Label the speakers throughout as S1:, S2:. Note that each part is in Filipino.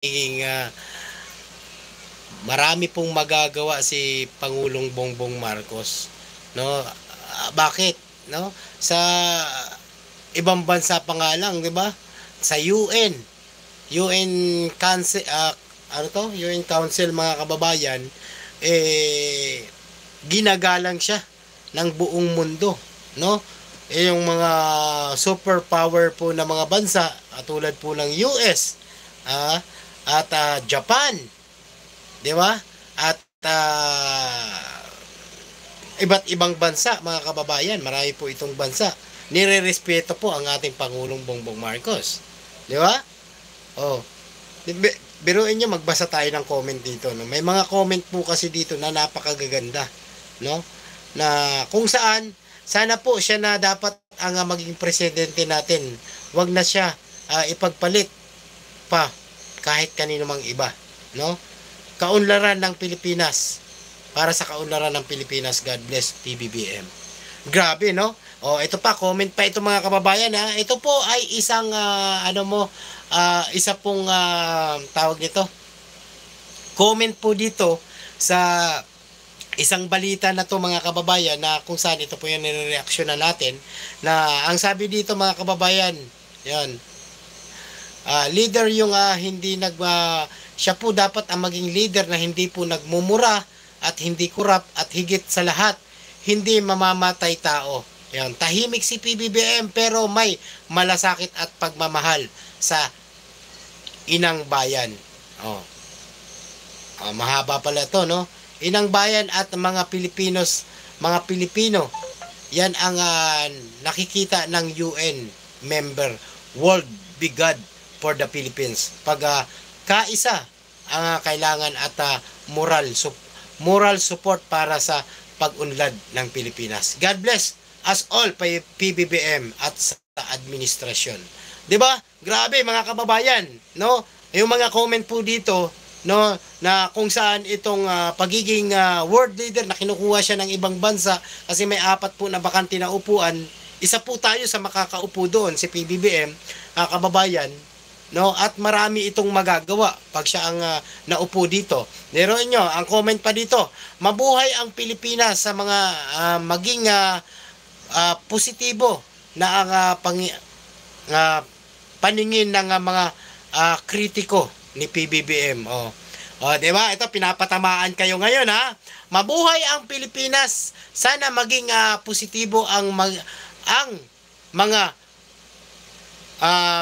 S1: magiging marami pong magagawa si Pangulong Bongbong Marcos, no? Bakit, no? Sa ibang bansa pa nga lang, 'di ba? Sa UN Council, ano to? UN Council, mga kababayan, ginagalang siya ng buong mundo, no? Yung mga superpower po na mga bansa, katulad po ng US, at Japan, di ba? At iba't ibang bansa, mga kababayan, marami po itong bansa. Nirerespeto po ang ating Pangulong Bongbong Marcos. Di ba? Oh. Biruin nyo, magbasa tayo ng comment dito. No? May mga comment po kasi dito na napakagaganda. No? Na kung saan, sana po siya na dapat ang maging presidente natin. Huwag na siya ipagpalit pa kahit kanino mang iba. No? Kaunlaran ng Pilipinas. Para sa kaunlaran ng Pilipinas, God bless PBBM. Grabe, no? Ito pa, comment pa ito, mga kababayan, ha. Ito po ay isang isa pong tawag nito. Comment po dito sa isang balita na to, mga kababayan, na kung saan ito po yung nireaksyon na natin, na ang sabi dito, mga kababayan, yan, leader yung hindi siya po dapat ang maging leader na hindi po nagmumura at hindi kurap at higit sa lahat, hindi mamamatay tao. Yan, tahimik si PBBM pero may malasakit at pagmamahal sa inang bayan. Mahaba pala to, no? Inang bayan at mga Pilipino. Yan ang nakikita ng UN member, World Be God for the Philippines. Pag kaisa ang kailangan at moral support para sa pag-unlad ng Pilipinas. God bless us all, PBBM at sa administrasyon. 'Di ba? Grabe, mga kababayan, no? Yung mga comment po dito, no, na kung saan itong pagiging world leader na kinukuha siya ng ibang bansa kasi may 4 po na bakante na upuan. Isa po tayo sa makakaupo doon, si PBBM, kababayan, no? At marami itong magagawa pag siya ang naupo dito. Neroon nyo, ang comment pa dito, mabuhay ang Pilipinas sa mga maging positibo na ang paningin ng mga kritiko ni PBBM. Diba? Ito, pinapatamaan kayo ngayon, ha? Mabuhay ang Pilipinas. Sana maging positibo ang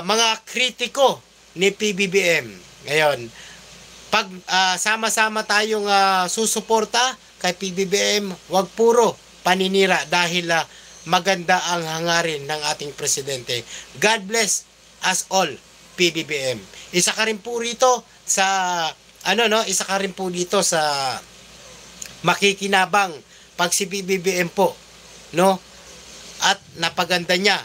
S1: mga kritiko ni PBBM. Ngayon, pag sama-sama tayong susuporta kay PBBM, wag puro paninira dahil maganda ang hangarin ng ating presidente. God bless us all, PBBM. Isa ka rin po rito sa isa ka rin po dito sa makikinabang pag si PBBM po, no? At napaganda niya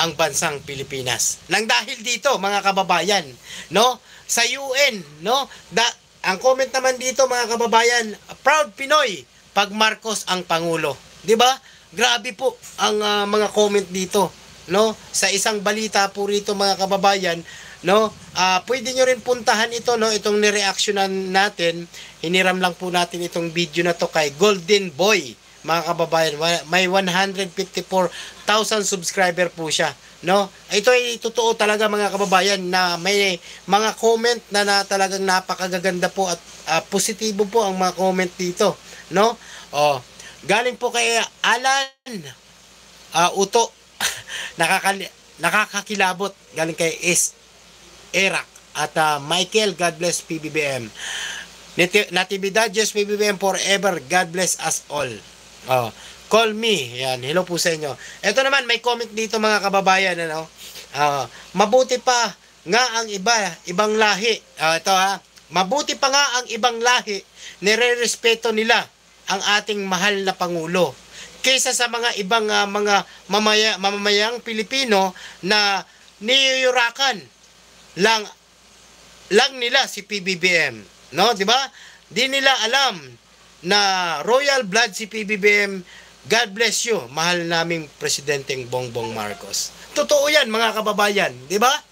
S1: ang bansang Pilipinas. Nang dahil dito, mga kababayan, no? Sa UN, no? Ang comment naman dito, mga kababayan, proud Pinoy pag Marcos ang pangulo. 'Di ba? Grabe po ang mga comment dito, no? Sa isang balita po rito, mga kababayan, no? Pwede nyo rin puntahan ito, no? Itong nireaksyonan natin. Hiniram lang po natin itong video na to kay Golden Boy, mga kababayan. May 154,000 subscriber po siya, no? Ito ay totoo talaga, mga kababayan, na may mga comment na talagang napakagaganda po at positibo po ang mga comment dito, no? Galing po kay Alan Uto. Nakakakilabot. Galing kay Erak at Michael, God bless PBBM. Natividad, just PBBM forever. God bless us all. Call me. Yan, hello po sa inyo. Ito naman, may comment dito, mga kababayan, ano? Mabuti pa nga ang ibang lahi. Ito, mabuti pa nga ang ibang lahi, nire-respeto nila ang ating mahal na Pangulo kaysa sa mga ibang mga mamamayang Pilipino na niyuyurakan lang nila si PBBM, no? 'Di ba? Di nila alam na royal blood si PBBM. God bless you, mahal naming presidenteng Bongbong Marcos. Totoo 'yan, mga kababayan, 'di ba?